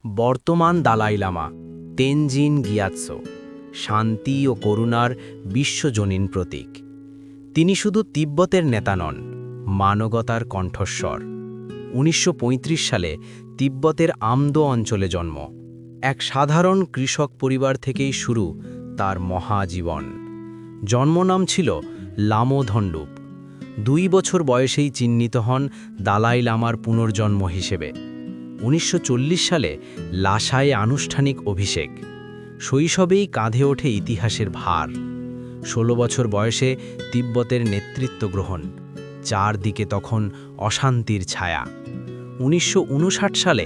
বর্তমান দালাই লামা তেনজিন গিয়াৎসো শান্তি ও করুণার বিশ্বজনীন প্রতীক। তিনি শুধু তিব্বতের নেতা নন, মানবতার কণ্ঠস্বর। ১৯৩৫ সালে তিব্বতের আমদো অঞ্চলে জন্ম। এক সাধারণ কৃষক পরিবার থেকেই শুরু তার মহাজীবন। জন্মনাম ছিল লামোধণ্ডুপ। ২ বছর বয়সেই চিহ্নিত হন দালাই লামার পুনর্জন্ম হিসেবে। ১৯৪০ সালে লাসায় আনুষ্ঠানিক অভিষেক। শৈশবেই কাঁধে ওঠে ইতিহাসের ভার। ১৬ বছর বয়সে তিব্বতের নেতৃত্ব গ্রহণ। চারদিকে তখন অশান্তির ছায়া। ১৯৫৯ সালে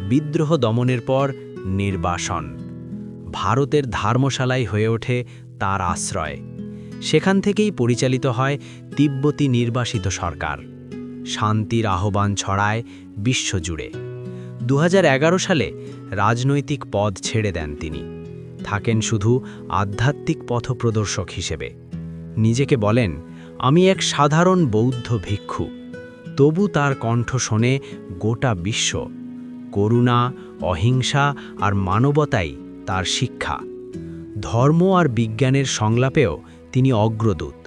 বিদ্রোহ দমনের পর নির্বাসন। ভারতের ধর্মশালায় হয়ে ওঠে তার আশ্রয়। সেখান থেকেই পরিচালিত হয় তিব্বতী নির্বাসিত সরকার। শান্তির আহ্বান ছড়ায় বিশ্বজুড়ে। ২০১১ সালে রাজনৈতিক পদ ছেড়ে দেন তিনি। থাকেন শুধু আধ্যাত্মিক পথপ্রদর্শক হিসেবে। নিজেকে বলেন, আমি এক সাধারণ বৌদ্ধ ভিক্ষু। তবু তার কণ্ঠ শোনে গোটা বিশ্ব। করুণা, অহিংসা আর মানবতাই তার শিক্ষা। ধর্ম আর বিজ্ঞানের সংলাপেও তিনি অগ্রদূত।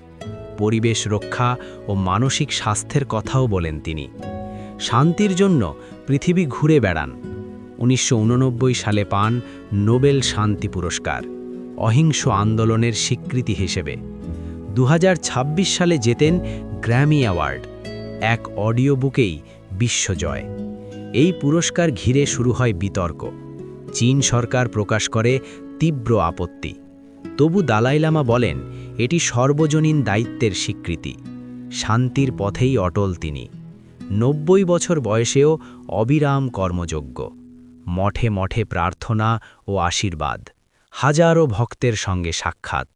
পরিবেশ রক্ষা ও মানসিক স্বাস্থ্যের কথাও বলেন তিনি। শান্তির জন্য পৃথিবী ঘুরে বেড়ান। ১৯৮৯ সালে পান নোবেল শান্তি পুরস্কার, অহিংস আন্দোলনের স্বীকৃতি হিসেবে। ২০২৬ সালে জেতেন গ্র্যামি অ্যাওয়ার্ড, এক অডিও বুকেই বিশ্বজয়। এই পুরস্কার ঘিরে শুরু হয় বিতর্ক। চীন সরকার প্রকাশ করে তীব্র আপত্তি। তবু দালাই লামা বলেন, এটি সর্বজনীন দায়িত্বের স্বীকৃতি। শান্তির পথেই অটল তিনি। ৯০ বছর বয়সেও অবিরাম কর্মযোগ্য। মঠে মঠে প্রার্থনা ও আশীর্বাদ। হাজারো ভক্তের সঙ্গে সাক্ষাৎ।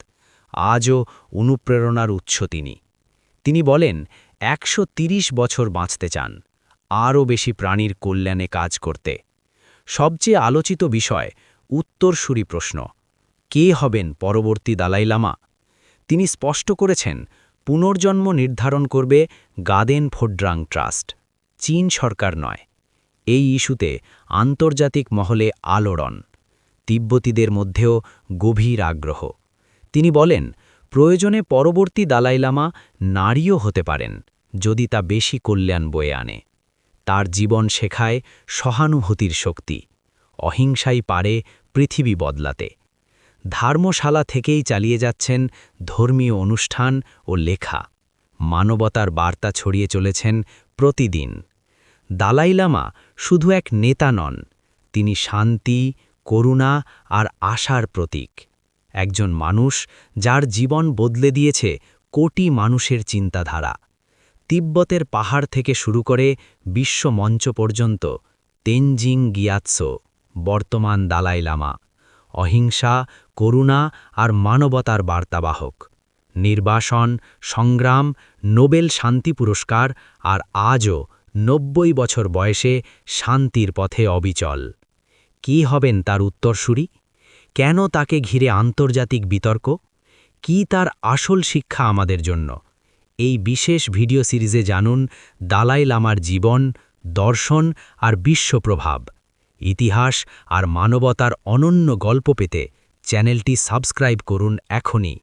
আজও অনুপ্রেরণার উৎস তিনি। তিনি বলেন, ১৩০ বছর বাঁচতে চান, আরও বেশি প্রাণীর কল্যাণে কাজ করতে। সবচেয়ে আলোচিত বিষয় উত্তরসূরি প্রশ্ন, কে হবেন পরবর্তী দালাই লামা? তিনি স্পষ্ট করেছেন, পুনর্জন্ম নির্ধারণ করবে গাদেন ফোড্রাং ট্রাস্ট, চীন সরকার নয়। এই ইস্যুতে আন্তর্জাতিক মহলে আলোড়ন, তিব্বতীদের মধ্যেও গভীর আগ্রহ। তিনি বলেন, প্রয়োজনে পরবর্তী দালাই লামা নারীও হতে পারেন, যদি তা বেশি কল্যাণ বয়ে আনে। তার জীবন শেখায় সহানুভূতির শক্তি। অহিংসাই পারে পৃথিবী বদলাতে। ধর্মশালা থেকেই চালিয়ে যাচ্ছেন ধর্মীয় অনুষ্ঠান ও লেখা। মানবতার বার্তা ছড়িয়ে চলেছেন প্রতিদিন। দালাই লামা শুধু এক নেতা নন, তিনি শান্তি, করুণা আর আশার প্রতীক। একজন মানুষ যার জীবন বদলে দিয়েছে কোটি মানুষের চিন্তাধারা। তিব্বতের পাহাড় থেকে শুরু করে বিশ্ব মঞ্চ পর্যন্ত তেনজিং গিয়াৎসো বর্তমান দালাই লামা। অহিংসা, করুণা আর মানবতার বার্তাবাহক। নির্বাসন, সংগ্রাম, নোবেল শান্তি পুরস্কার আর আজও ৯০ বছর বয়সে শান্তির পথে অবিচল। কি হবেন তার উত্তরসূরি? কেন তাকে ঘিরে আন্তর্জাতিক বিতর্ক? কি তার আসল শিক্ষা আমাদের জন্য? এই বিশেষ ভিডিও সিরিজে জানুন দালাই লামার জীবন, দর্শন আর বিশ্বপ্রভাব। ইতিহাস আর মানবতার অনন্য গল্প পেতে চ্যানেলটি সাবস্ক্রাইব করুন এখনই।